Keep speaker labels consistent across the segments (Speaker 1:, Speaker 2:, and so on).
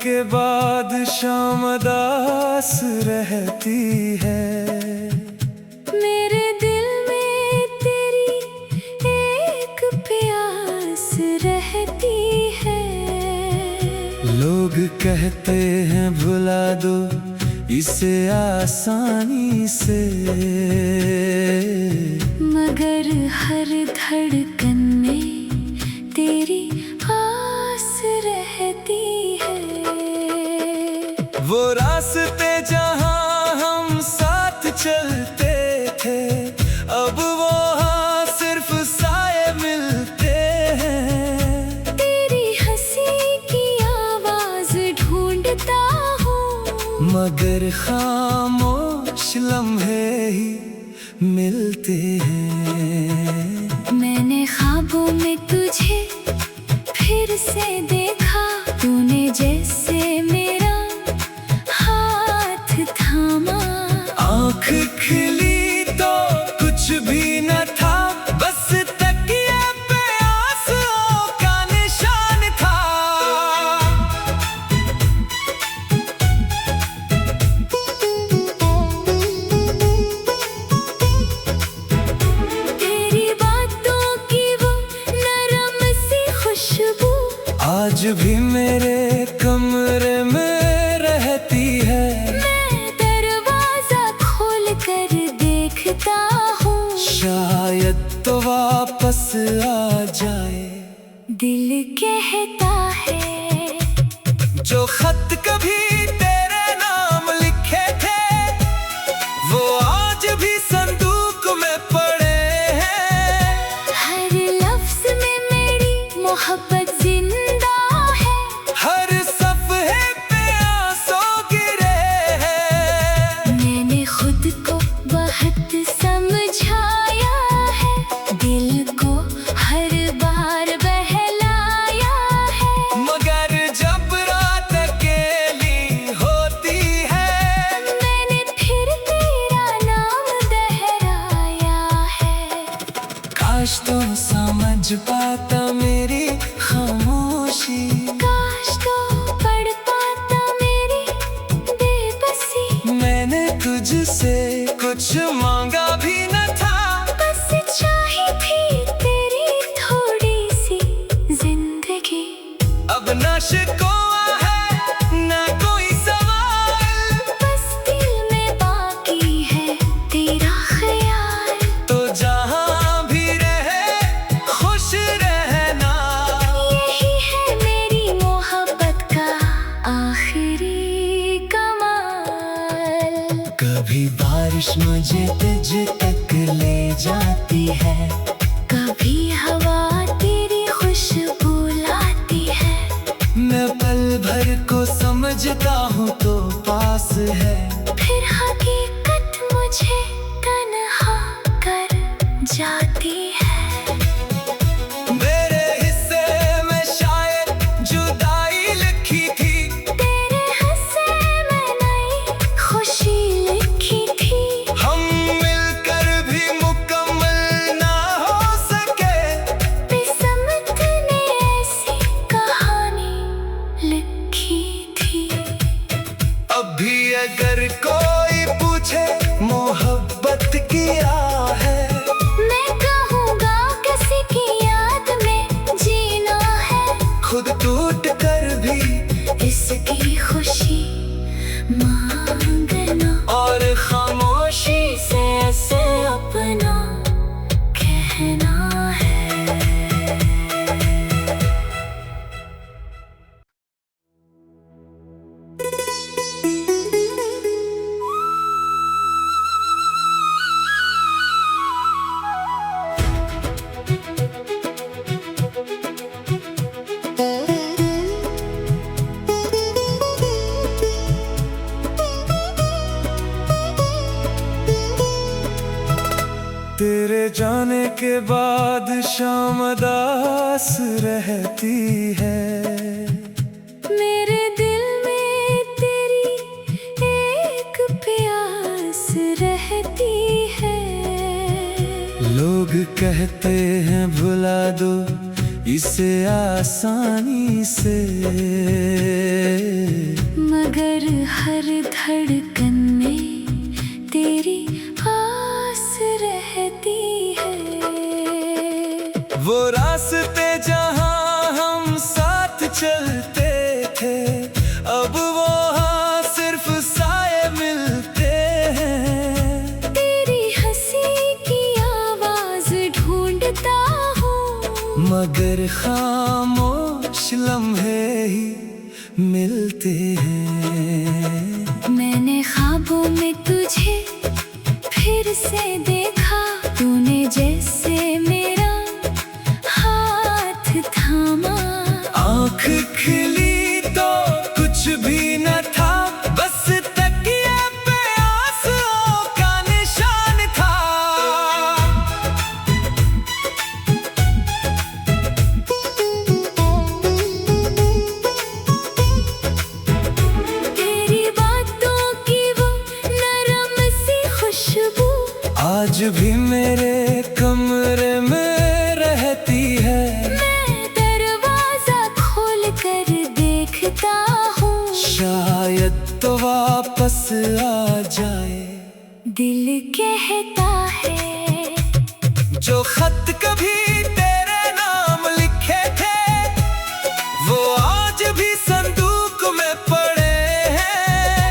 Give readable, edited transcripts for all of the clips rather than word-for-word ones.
Speaker 1: के बाद शाम उदास रहती है।
Speaker 2: मेरे दिल में तेरी एक प्यास रहती है।
Speaker 1: लोग कहते हैं भुला दो इसे आसानी से,
Speaker 2: मगर हर धड़कन में तेरी आस रहती है।
Speaker 1: वो रास्ते जहां हम साथ चलते थे, अब वहां सिर्फ साए मिलते हैं।
Speaker 2: तेरी हंसी की आवाज ढूंढता हूँ,
Speaker 1: मगर खामोश लम्हे ही मिलते हैं।
Speaker 2: मैंने ख्वाबों में तुझे फिर से देखा, तूने जैसे मेरा हाथ थामा।
Speaker 1: आँख खिली तो कुछ भी न था, बस तकिए पे आंसुओं का निशान था।
Speaker 2: तेरी बातों की वो नरम सी खुशबू
Speaker 1: आज भी मेरे कमरे में रहती है।
Speaker 2: मैं दरवाजा खोल कर देखता हूँ,
Speaker 1: शायद तो वापस आ जाए।
Speaker 2: दिल कहता है
Speaker 1: जो खत कभी तेरे नाम लिखे थे, वो आज भी संदूक में पड़े हैं।
Speaker 2: हर लफ्ज में मेरी मोहब्बत जिंदा है।
Speaker 1: हर सफ़े पे आंसू गिरे हैं।
Speaker 2: मैंने खुद को बहुत समझाया है, दिल को हर बार बहलाया है।
Speaker 1: मगर जब रात अकेली होती है,
Speaker 2: मैंने फिर तेरा नाम दोहराया है।
Speaker 1: काश तो समझ पाता मेरी खामोशी,
Speaker 2: काश तो पढ़ पाता मेरी बेबसी।
Speaker 1: मैंने तुझसे कुछ मांगा भी न था,
Speaker 2: बस चाही थी तेरी थोड़ी सी जिंदगी।
Speaker 1: अब न शिकवा है न कोई सवाल,
Speaker 2: बस दिल में बाकी है तेरा ख्याल।
Speaker 1: तो जहां भी रहे खुश रहना।
Speaker 2: यही है मेरी मोहब्बत का आखिरी कमाल।
Speaker 1: कभी बारिश मुझे तुझ तक ले जाती है,
Speaker 2: कभी हवा तेरी खुशबू लाती है।
Speaker 1: मैं पल भर को समझता हूँ तो पास है।
Speaker 2: फिर हकीकत मुझे तन्हा कर जाती है।
Speaker 1: मेरे हिस्से में शायद जुदाई लिखी थी,
Speaker 2: तेरे हिस्से में नई खुशी लिखी थी।
Speaker 1: हम मिलकर भी मुकम्मल ना हो सके।
Speaker 2: किस्मत ने ऐसी कहानी लिखी थी।
Speaker 1: अब भी अगर कोई पूछे मोहब्बत क्या है,
Speaker 2: मैं कहूँगा किसी की याद में जीना है।
Speaker 1: खुद टूट कर भी
Speaker 2: इसकी खुशी मांगना,
Speaker 1: और खामोशी
Speaker 2: से ऐसे अपना कहना है।
Speaker 1: तेरे जाने के बाद शाम उदास रहती है।
Speaker 2: मेरे दिल में तेरी एक प्यास रहती है।
Speaker 1: लोग कहते हैं भुला दो इसे आसानी से,
Speaker 2: मगर हर धड़कन में तेरी आस रहती है।
Speaker 1: वो रास्ते जहां हम साथ चलते थे, अब वहां सिर्फ साए मिलते हैं।
Speaker 2: तेरी हंसी की आवाज ढूंढता हूँ,
Speaker 1: मगर खामोश लम्हे ही मिलते हैं।
Speaker 2: मैंने ख्वाबों में तुझे फिर से देखा, तूने जैसे मेरा हाथ थामा।
Speaker 1: आँख खिली तो कुछ भी न था, बस तकिए पे आंसुओं का निशान था।
Speaker 2: तेरी बातों की वो नरम सी खुशबू
Speaker 1: आज भी मेरे कमरे में रहती है।
Speaker 2: मैं दरवाजा खोल कर देखता हूँ,
Speaker 1: शायद तो वापस आ जाए।
Speaker 2: दिल कहता है
Speaker 1: जो खत कभी तेरे नाम लिखे थे, वो आज भी संदूक में पड़े हैं।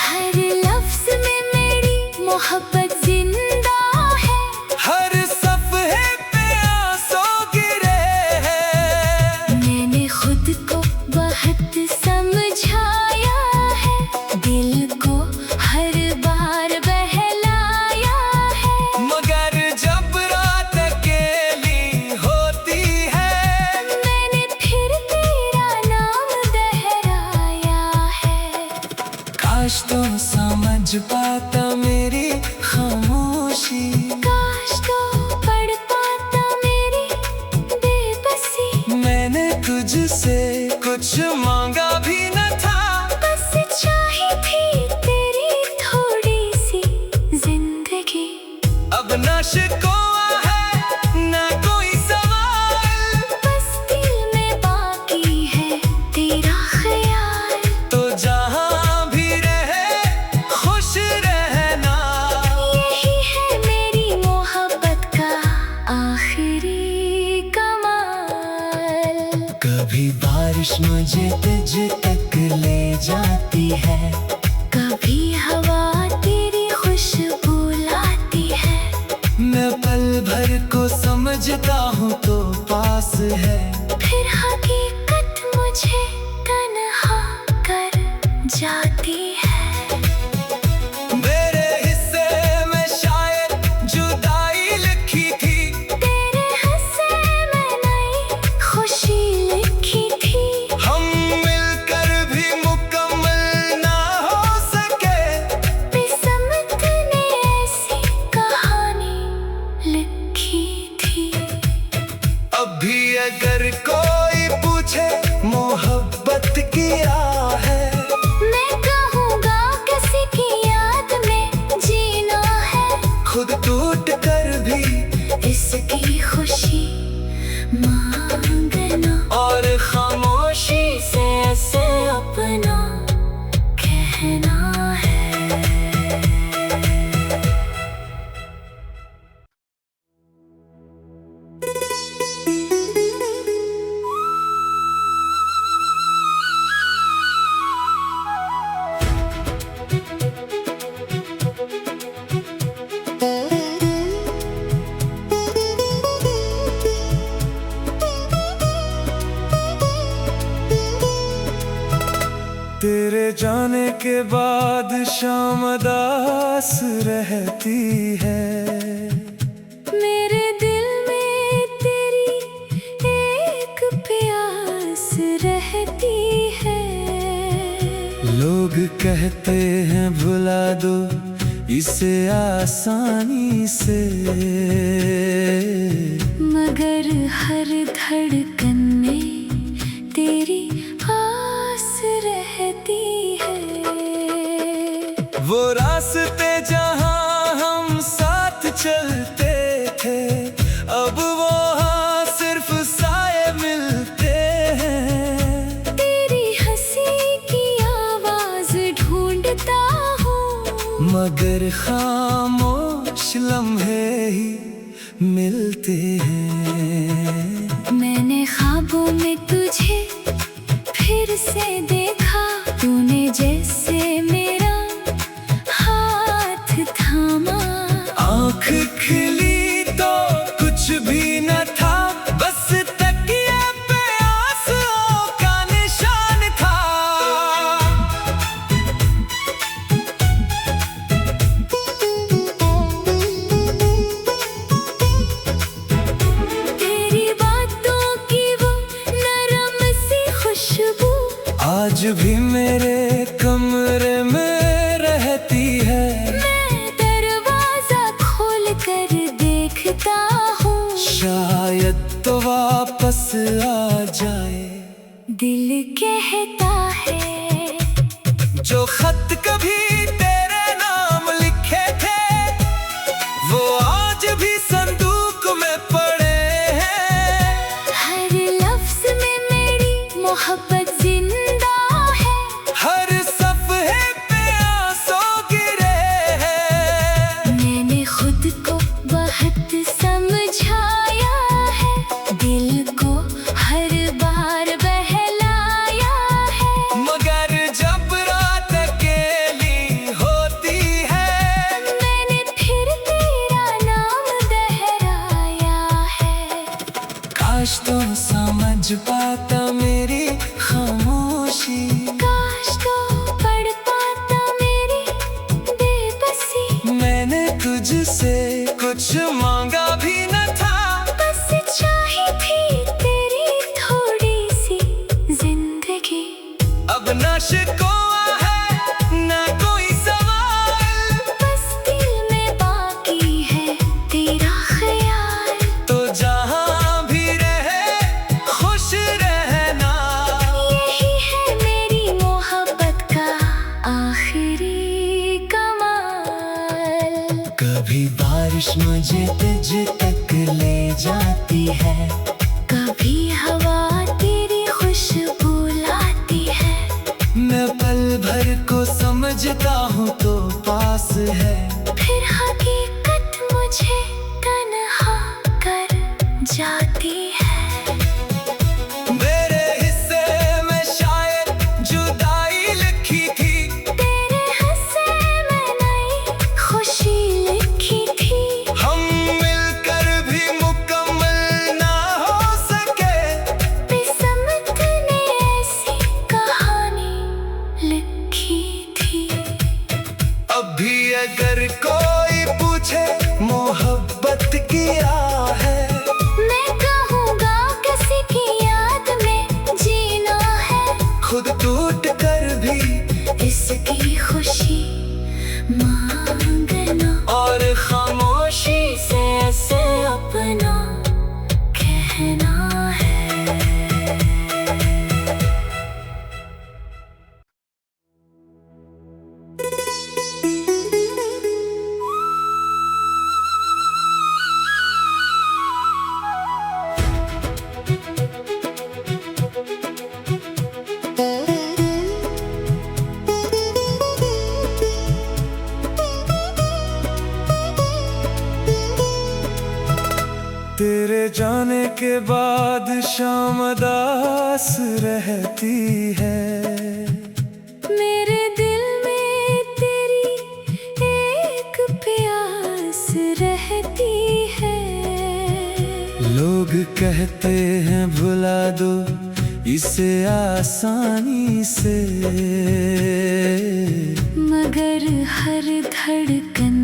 Speaker 2: हर लफ्ज में मेरी मोहब्बत जिंदा है,
Speaker 1: हर सफ़े पे आंसू गिरे हैं।
Speaker 2: मैंने खुद को बहुत समझाया है, दिल को हर बार बहलाया है।
Speaker 1: मगर जब रात अकेली होती है,
Speaker 2: मैंने फिर तेरा नाम दोहराया है।
Speaker 1: काश तो समझ पाता मेरी खामोशी,
Speaker 2: काश तो पढ़ पाता मेरी बेबसी।
Speaker 1: मैंने तुझसे कुछ मांगा भी न था,
Speaker 2: बस चाही थी तेरी थोड़ी सी जिंदगी।
Speaker 1: अब न शिकवा है न कोई सवाल,
Speaker 2: बस दिल में बाकी है तेरा ख्याल।
Speaker 1: तो जहां भी रहे खुश रहना।
Speaker 2: यही है मेरी मोहब्बत का आखिरी कमाल।
Speaker 1: कभी बारिश मुझे तुझ तक ले जाती है,
Speaker 2: कभी हवा तेरी खुशबू लाती है।
Speaker 1: मैं पल भर को समझता हूँ तो पास है।
Speaker 2: फिर हकीकत मुझे तन्हा कर जाती है।
Speaker 1: मेरे हिस्से में शायद जुदाई लिखी थी,
Speaker 2: तेरे हिस्से में नई खुशी लिखी थी।
Speaker 1: हम मिलकर भी मुकम्मल ना हो सके।
Speaker 2: किस्मत ने ऐसी कहानी लिखी थी।
Speaker 1: अब भी अगर कोई पूछे मोहब्बत क्या है,
Speaker 2: मैं कहूँगा किसी की याद में जीना है।
Speaker 1: खुद टूट कर भी
Speaker 2: इसकी खुशी मांगना,
Speaker 1: और खामोशी
Speaker 2: से ऐसे अपना कहना है।
Speaker 1: तेरे जाने के बाद शाम दास रहती है।
Speaker 2: मेरे दिल में तेरी एक प्यास रहती है।
Speaker 1: लोग कहते हैं भुला दो इसे आसानी से,
Speaker 2: मगर हर धड़कन में तेरी आस रहती है।
Speaker 1: वो रास्ते जहां हम साथ चलते थे, अब वहां सिर्फ साए मिलते और खामोश लम्हे ही मिलते हैं।
Speaker 2: मैंने ख्वाबों में तुझे फिर से देखा, तूने जैसे मेरा हाथ थामा।
Speaker 1: आँख खिली तो कुछ भी न था, बस तकिए पे आंसुओं का निशान था।
Speaker 2: तेरी बातों की वो नरम सी खुशबू
Speaker 1: आज भी मेरे कमरे में रहती है।
Speaker 2: मैं दरवाजा खोल कर देखता हूँ,
Speaker 1: शायद तो वापस आ जाए।
Speaker 2: दिल कहता है
Speaker 1: जो खत कभी तेरे नाम लिखे थे, वो आज भी संदूक में पड़े हैं।
Speaker 2: हर लफ्ज में मेरी मोहब्बत जिंदा है,
Speaker 1: हर सफ़े पे आंसू गिरे हैं।
Speaker 2: मैंने खुद को बहुत समझाया है, दिल को हर बार बहलाया है।
Speaker 1: मगर जब रात अकेली होती है,
Speaker 2: मैंने फिर तेरा नाम दोहराया है।
Speaker 1: काश तो समझ पाता मेरी खामोशी,
Speaker 2: काश तो पढ़ पाता मेरी बेबसी।
Speaker 1: मैंने तुझसे कुछ मांगा भी न था,
Speaker 2: बस चाही थी तेरी थोड़ी सी जिंदगी।
Speaker 1: अब न शिकवा है न कोई सवाल,
Speaker 2: बस दिल में बाकी है तेरा ख्याल।
Speaker 1: तो जहाँ भी रहे खुश रहना।
Speaker 2: यही है मेरी मोहब्बत का आखिरी कमाल।
Speaker 1: कभी बारिश मुझे तुझ तक ले जाती है,
Speaker 2: कभी हवा तेरी खुशबू लाती है।
Speaker 1: मैं पल भर को समझता हूँ तो पास है।
Speaker 2: फिर हकीकत मुझे तन्हा कर जाती है।
Speaker 1: मेरे हिस्से में शायद जुदाई लिखी थी,
Speaker 2: तेरे हिस्से में नई खुशी लिखी थी।
Speaker 1: हम मिलकर भी मुकम्मल ना हो सके।
Speaker 2: किस्मत ने ऐसी कहानी लिखी थी।
Speaker 1: अब भी अगर कोई पूछे मोहब्बत क्या है,
Speaker 2: मैं कहूँगा किसी की याद में जीना है।
Speaker 1: खुद टूट कर भी
Speaker 2: इसकी खुशी मांगना
Speaker 1: और खामोशी
Speaker 2: से ऐसे अपना कहना है।
Speaker 1: तेरे जाने के बाद शाम दास रहती है।
Speaker 2: मेरे दिल में तेरी एक प्यास रहती है।
Speaker 1: लोग कहते हैं भुला दो इसे आसानी से,
Speaker 2: मगर हर धड़कन